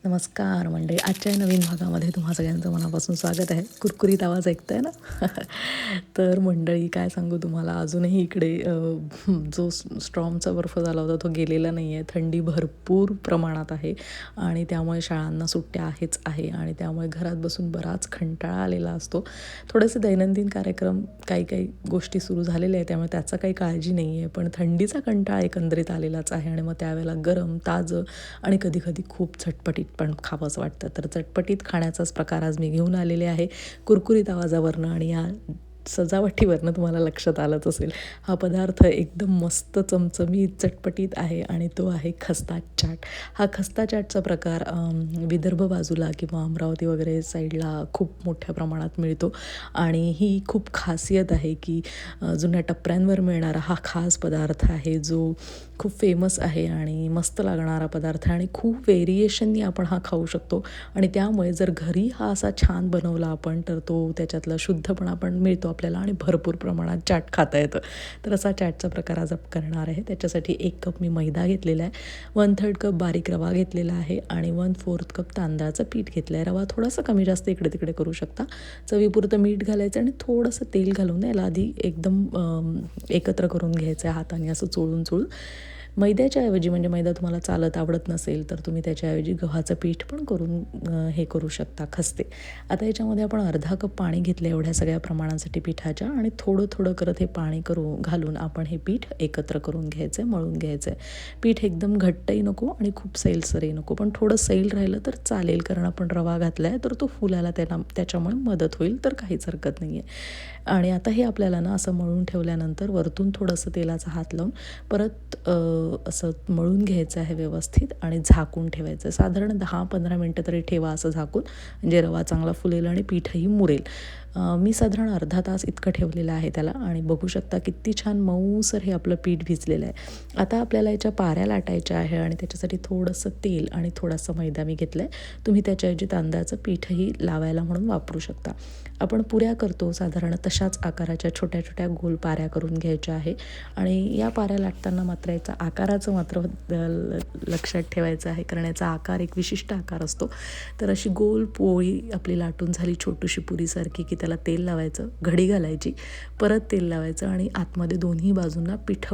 नमस्कार मंडळी. आजच्या या नवीन भागामध्ये तुम्हा सगळ्यांचं मनापासून स्वागत आहे. कुरकुरीत आवाज ऐकताय ना? तर मंडळी काय सांगू तुम्हाला, अजूनही इकडे जो स्ट्रॉमचा बर्फ झाला होता तो गेलेला नाही आहे. थंडी भरपूर प्रमाणात आहे आणि त्यामुळे शाळांना सुट्ट्या आहेच आहे आणि त्यामुळे घरात बसून बराच कंटाळा आलेला असतो. थोडेसे दैनंदिन कार्यक्रम काही गोष्टी सुरू झालेल्या आहेत, त्यामुळे त्याचा काही काळजी नाही आहे. पण थंडीचा कंटाळा एकंदरीत आलेलाच आहे आणि मग त्यावेळेला गरम, ताजं आणि कधी खूप झटपटीत पण खावंसं वाटतं. तर चटपटीत खाण्याचाच प्रकार आज मी घेऊन आलेले आहे. कुरकुरीत आवाजावरनं आणि या सजावटीवरनं तुम्हाला लक्षात आलंच असेल. हा पदार्थ एकदम मस्त चमचमीत चटपटीत आहे आणि तो आहे खस्ता चाट. हा खस्ता चाटचा प्रकार विदर्भ बाजूला किंवा अमरावती वगैरे साईडला खूप मोठ्या प्रमाणात मिळतो आणि ही खूप खासियत आहे की जुन्या टपऱ्यांवर मिळणारा हा खास पदार्थ आहे, जो खूप फेमस आहे आणि मस्त लागणारा पदार्थ आहे आणि खूप व्हेरिएशननी आपण हा खाऊ शकतो. आणि त्यामुळे जर घरी हा असा छान बनवला आपण, तर तो त्याच्यातला शुद्धपणा पण मिळतो आपल्याला आणि भरपूर प्रमाणात चाट खाता येतं. तर असा चाटचा प्रकार आज आपण करणार आहे. त्याच्यासाठी 1 कप मी मैदा घेतलेला आहे, 1/3 कप बारीक रवा घेतलेला आहे आणि 1/4 कप तांदळाचं पीठ घेतलं आहे. रवा थोडासा कमी जास्त इकडे तिकडे करू शकता. चवीपुरतं मीठ घालायचं आणि थोडंसं तेल घालून याला आधी एकदम एकत्र करून घ्यायचं आहे हाताने असं चोळून. मैद्याच्या ऐवजी, म्हणजे मैदा तुम्हाला चालत आवडत नसेल तर तुम्ही त्याच्याऐवजी गव्हाचं पीठ पण करून हे करू शकता, खस्ते. आता याच्यामध्ये आपण अर्धा कप पाणी घेतलं एवढ्या सगळ्या प्रमाणासाठी पिठाच्या आणि थोडं करत हे पाणी घालून आपण हे पीठ एकत्र करून घ्यायचं आहे, मळून घ्यायचं आहे. पीठ एकदम घट्टही नको आणि खूप सैलसरही नको, पण थोडं सैल राहिलं तर चालेल, कारण आपण रवा घातला आहे तर तो फुलायला त्याच्यामुळे मदत होईल, तर काहीच हरकत नाही आहे. आणि आता हे आपल्याला ना असं मळून ठेवल्यानंतर वरतून थोडंसं तेलाचा हात लावून परत असं मळून घ्यायचं आहे व्यवस्थित आणि झाकून ठेवायचं आहे. साधारण 10-15 मिनटं तरी ठेवा असं झाकून, म्हणजे रवा चांगला फुलेल आणि पीठही मुरेल. मी साधारण अर्धा तास इतकं ठेवलेलं आहे त्याला आणि बघू शकता किती छान मऊसर हे आपलं पीठ भिजलेलं आहे. आता आपल्याला याच्या पाऱ्या लाटायच्या आहे आणि त्याच्यासाठी थोडंसं तेल आणि थोडासा मैदा मी घेतला आहे. तुम्ही त्याच्याऐवजी तांदळाचं पीठही लावायला म्हणून वापरू शकता. आपण पुऱ्या करतो साधारण तशाच आकाराच्या छोट्या गोल पाऱ्या करून घ्यायच्या आहे आणि या पाऱ्या लाटताना मात्र याचा आकाराचं मात्र लक्षात ठेवायचं आहे, कारण याचा आकार एक विशिष्ट आकार असतो. तर अशी गोल पोळी आपली लाटून झाली छोटीशी पुरीसारखी की त्याला तेल लावायचं, घडी घालायची, परत तेल लावायचं आणि आतमध्ये दोन्ही बाजूंना पीठ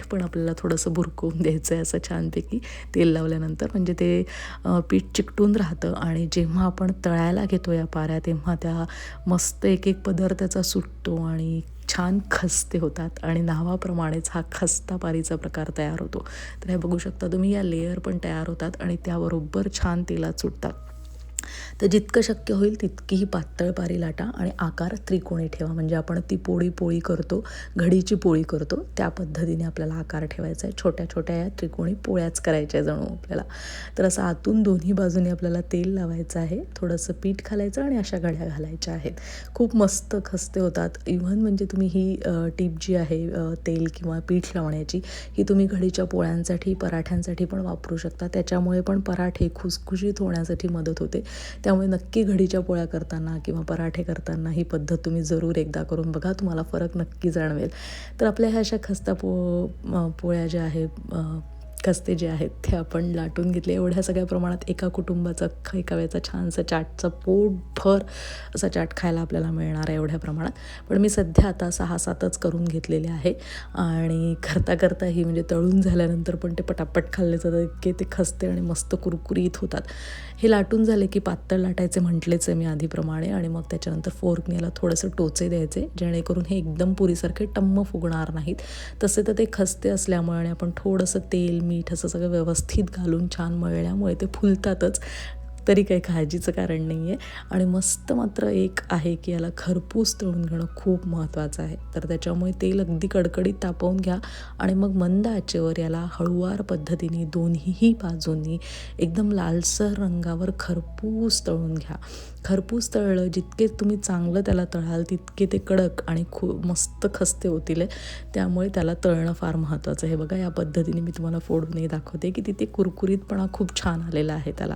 पण आपल्याला थोडंसं भुरकवून द्यायचं आहे असं छानपैकी तेल लावल्यानंतर, म्हणजे ते पीठ चिकटून राहतं आणि जेव्हा आपण तळायला घेतो या पाऱ्या तेव्हा त्या मस्त एक पदर त्याचा सुटतो आणि छान खस्ते होतात आणि नावाप्रमाणेच हा खस्ता पारीचा प्रकार तयार होतो. तर हे बघू शकता तुम्ही, या लेयर पण तयार होतात आणि त्याबरोबर छान तेलात सुटतात. तर जितकं शक्य होईल तितकी ही पातळ पारी लाटा आणि आकार त्रिकोणी ठेवा, म्हणजे आपण ती पोळी करतो, घडीची पोळी करतो त्या पद्धतीने आपल्याला आकार ठेवायचा आहे. छोट्या या त्रिकोणी पोळ्याच करायच्या जणू आपल्याला. तर असं आतून दोन्ही बाजूने आपल्याला तेल लावायचं आहे, थोडंसं पीठ घालायचं आणि अशा घड्या घालायच्या आहेत. खूप मस्त खस्ते होतात. इव्हन म्हणजे तुम्ही ही टीप जी आहे तेल किंवा पीठ लावण्याची, ही तुम्ही घडीच्या पोळ्यांसाठी, पराठ्यांसाठी पण वापरू शकता. त्याच्यामुळे पण पराठे खुसखुशीत होण्यासाठी मदत होते. त्यामुळे नक्की घडीच्या पोळ्या करताना किंवा पराठे करताना ही पद्धत तुम्ही जरूर एकदा करून बघा, तुम्हाला फरक नक्की जाणवेल. तर आपल्या ह्या अशा खस्ता पोळ्या ज्या आहेत, खस्ते जे आहेत ते आपण लाटून घेतले. एवढ्या सगळ्या प्रमाणात एका कुटुंबाचा एका वेळेचा छानसा चाटचा पोटभर असा चाट खायला आपल्याला मिळणार आहे एवढ्या प्रमाणात. पण मी सध्या आता 6-7च करून घेतलेले आहे आणि करता ही म्हणजे तळून झाल्यानंतर पण ते पटापट खाल्ले जातात, इतके ते खस्ते आणि मस्त कुरकुरीत होतात. हे लाटून झाले की पातळ लाटायचे म्हटलेच आहे मी आधीप्रमाणे, आणि मग त्याच्यानंतर फोर्कने याला थोडंसं टोचे द्यायचे, जेणेकरून हे एकदम पुरीसारखे टम्म फुगणार नाहीत. तसे तर ते खस्ते असल्यामुळे आणि आपण थोडंसं तेल, मीठ असं सगळं व्यवस्थित घालून छान मळल्यामुळे ते फुलतातच, तरी काही काळजीचं कारण नाही आहे. आणि मस्त मात्र एक आहे की याला खरपूस तळून घेणं खूप महत्त्वाचं आहे. तर त्याच्यामुळे तेल अगदी कडकडीत तापवून घ्या आणि मग मंद आचेवर याला हळूवार पद्धतीने दोन्हीही बाजूंनी एकदम लालसर रंगावर खरपूस तळून घ्या. खरपूस तळलं जितके तुम्ही चांगलं त्याला तळाल तितके ते कडक आणि खूप मस्त खस्ते होतील. त्यामुळे त्याला तळणं फार महत्त्वाचं आहे. बघा, या पद्धतीने मी तुम्हाला फोडूनही दाखवते की तिथे कुरकुरीतपणा खूप छान आलेला आहे त्याला.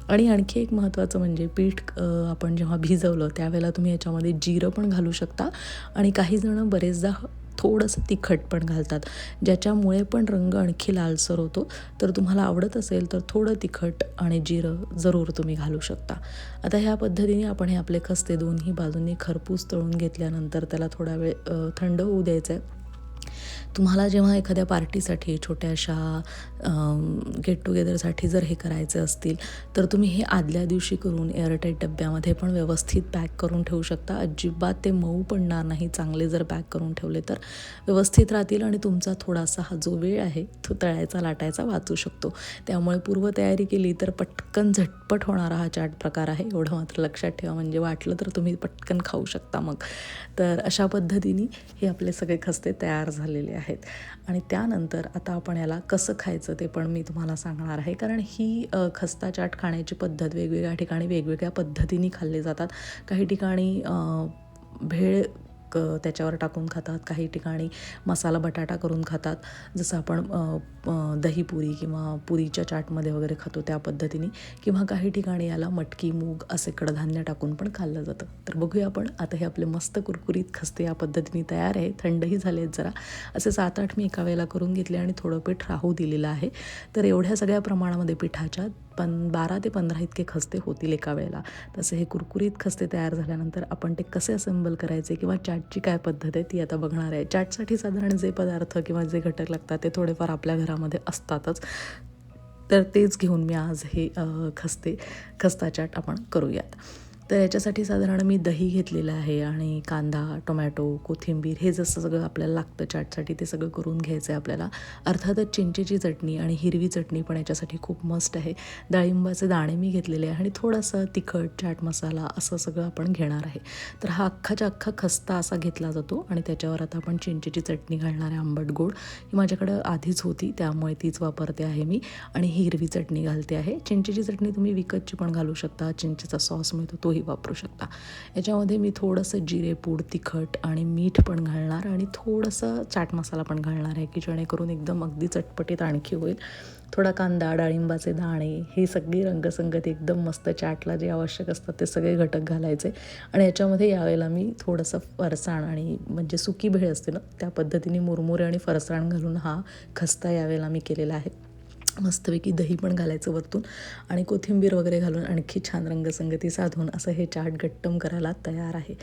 आणि आणखी एक महत्त्वाचं म्हणजे पीठ आपण जेव्हा भिजवलं त्यावेळेला तुम्ही याच्यामध्ये जिरं पण घालू शकता आणि काही जणं बरेचदा थोडंसं तिखट पण घालतात, ज्याच्यामुळे पण रंग आणखी लालसर होतो. तर तुम्हाला आवडत असेल तर थोडं तिखट आणि जिरं जरूर तुम्ही घालू शकता. आता ह्या पद्धतीने आपण हे आपले खस्ते दोन्ही बाजूंनी खरपूस तळून घेतल्यानंतर त्याला थोडा वेळ थंड होऊ द्यायचं आहे. तुम्हाला जेव्हा एखाद्या पार्टीसाठी छोट्याशा गेट टुगेदरसाठी जर हे करायचे असतील तर तुम्ही हे आदल्या दिवशी करून एअरटाईट डब्यामध्ये पण व्यवस्थित पॅक करून ठेवू शकता. अजिबात ते मऊ पडणार नाही. चांगले जर पॅक करून ठेवले तर व्यवस्थित राहतील आणि तुमचा थोडासा हा जो वेळ आहे तो तळायचा लाटायचा वाचू शकतो. त्यामुळे पूर्वतयारी केली तर पटकन झटपट होणारा हा चाट प्रकार आहे, एवढं मात्र लक्षात ठेवा. म्हणजे वाटलं तर तुम्ही पटकन खाऊ शकता मग. तर अशा पद्धतीने हे आपले सगळे खस्ते तयार झालेले आहेत. आणि त्यानंतर आता आपण याला कसं खायचं ते पण मी तुम्हाला सांगणार आहे. कारण ही खस्ता चाट खाण्याची पद्धत वेगवेगळ्या ठिकाणी वेगवेगळ्या पद्धतीने खाल्ले जातात. काही ठिकाणी भेळ त्याच्यावर टाकून खातात, काही ठिकाणी मसाला बटाटा करून खातात, जसं आपण दहीपुरी किंवा पुरीच्या चाटमध्ये वगैरे खातो त्या पद्धतीने, किंवा काही ठिकाणी याला मटकी मूग असे कडधान्य टाकून पण खाल्लं जातं. तर बघूया आपण आता हे आपले मस्त कुरकुरीत खस्ते या पद्धतीने तयार आहे. थंडही झाले आहेत जरा. असे 7-8 मी एका वेळेला करून घेतले आणि थोडं पीठ राहू दिलेलं आहे. तर एवढ्या सगळ्या प्रमाणामध्ये पिठाच्या 12 ते 15 इतके खस्ते होतील एका वेळेला. तसे हे कुरकुरीत खस्ते तयार झाल्यानंतर आपण ते कसे असेंबल करायचे किंवा चाटची काय पद्धत आहे ती आता बघणार आहे. चाटसाठी साधारण जे पदार्थ किंवा जे घटक लागतात ते थोडेफार आपल्या घरामध्ये असतातच. तर तेच घेऊन मी आज हे खस्ता चाट आपण करूयात. तर याच्यासाठी साधारण मी दही घेतलेलं आहे आणि कांदा, टोमॅटो, कोथिंबीर हे जसं सगळं आपल्याला लागतं चाटसाठी ते सगळं करून घ्यायचं आहे आपल्याला. अर्थातच चिंचेची चटणी आणि हिरवी चटणी पण याच्यासाठी खूप मस्त आहे. डाळिंबाचे दाणे मी घेतलेले आहे आणि थोडंसं तिखट, चाट मसाला असं सगळं आपण घेणार आहे. तर हा अख्खाच्या अख्खा खस्ता असा घेतला जातो आणि त्याच्यावर आता आपण चिंचेची चटणी घालणार आहे, आंबट गोड. ही माझ्याकडं आधीच होती त्यामुळे तीच वापरते आहे मी. आणि हिरवी चटणी घालते आहे. चिंचेची चटणी तुम्ही विकतची पण घालू शकता. चिंचेचा सॉस मिळतो तोही वापरू शकता. याच्यामध्ये मी थोडंसं जिरेपूड, तिखट आणि मीठ पण घालणार आणि थोडंसं चाट मसाला पण घालणार आहे की जेणेकरून एकदम अगदी चटपटीत आणखी होईल. थोडा कांदा, डाळिंबाचे दाणे ही सगळी रंगसंगती एकदम मस्त चाटला जे आवश्यक असतात ते सगळे घटक घालायचे. आणि याच्यामध्ये यावेळेला मी थोडंसं फरसाण आणि म्हणजे सुकी भेळ असते ना त्या पद्धतीने मुरमुरे आणि फरसाण घालून हा खस्ता यावेळेला मी केलेला आहे. मस्तपैकी दही पण घालायचं वरतून आणि कोथिंबीर वगैरे घालून आणखी छान रंगसंगती साधून असं हे चाट गट्टम करायला तयार आहे.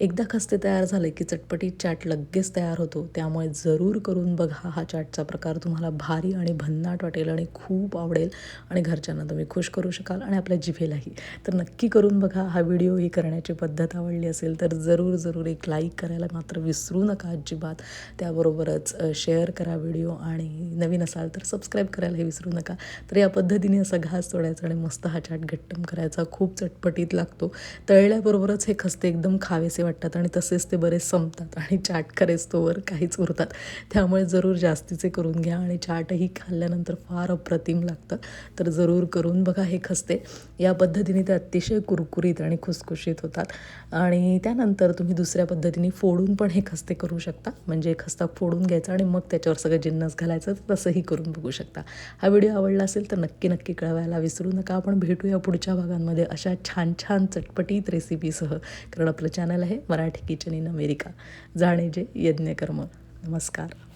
एकदा खस्ते तयार झाले की चटपटीत चाट लगेच तयार होतो. त्यामुळे जरूर करून बघा. हा चाटचा प्रकार तुम्हाला भारी आणि भन्नाट वाटेल आणि खूप आवडेल आणि घरच्यांना तुम्ही खुश करू शकाल आणि आपल्या जिभेलाही. तर नक्की करून बघा. हा व्हिडिओ ही करण्याची पद्धत आवडली असेल तर जरूर एक लाईक करायला मात्र विसरू नका अजिबात. त्याबरोबरच शेअर करा व्हिडिओ आणि नवीन असाल तर सबस्क्राईब करायलाही विसरू नका. तर या पद्धतीने असा घास तोडायचा आणि मस्त हा चाट गट्टम करायचा. खूप चटपटीत लागतो. तळल्याबरोबरच हे खस्ते एकदम खावेसे वाटतात आणि तसेच ते बरेच संपतात आणि चाट करेस्तोवर काहीच उरतात. त्यामुळे जरूर जास्तीचे करून घ्या आणि चाटही खाल्ल्यानंतर फार अप्रतिम लागतं. तर जरूर करून बघा हे खस्ते. या पद्धतीने ते अतिशय कुरकुरीत आणि खुसखुशीत होतात. आणि त्यानंतर तुम्ही दुसऱ्या पद्धतीने फोडून पण हे खस्ते करू शकता. म्हणजे खस्ता फोडून घ्यायचा आणि मग त्याच्यावर सगळं जिन्नस घालायचं, तसंही करून बघू शकता. हा व्हिडिओ आवडला असेल तर नक्की कळवायला विसरू नका. आपण भेटूया पुढच्या भागांमध्ये अशा छान चटपटीत रेसिपीसह. कारण आपलं चॅनल आहे मराठी किचन इन अमेरिका. जाणे जे यज्ञकर्म. नमस्कार.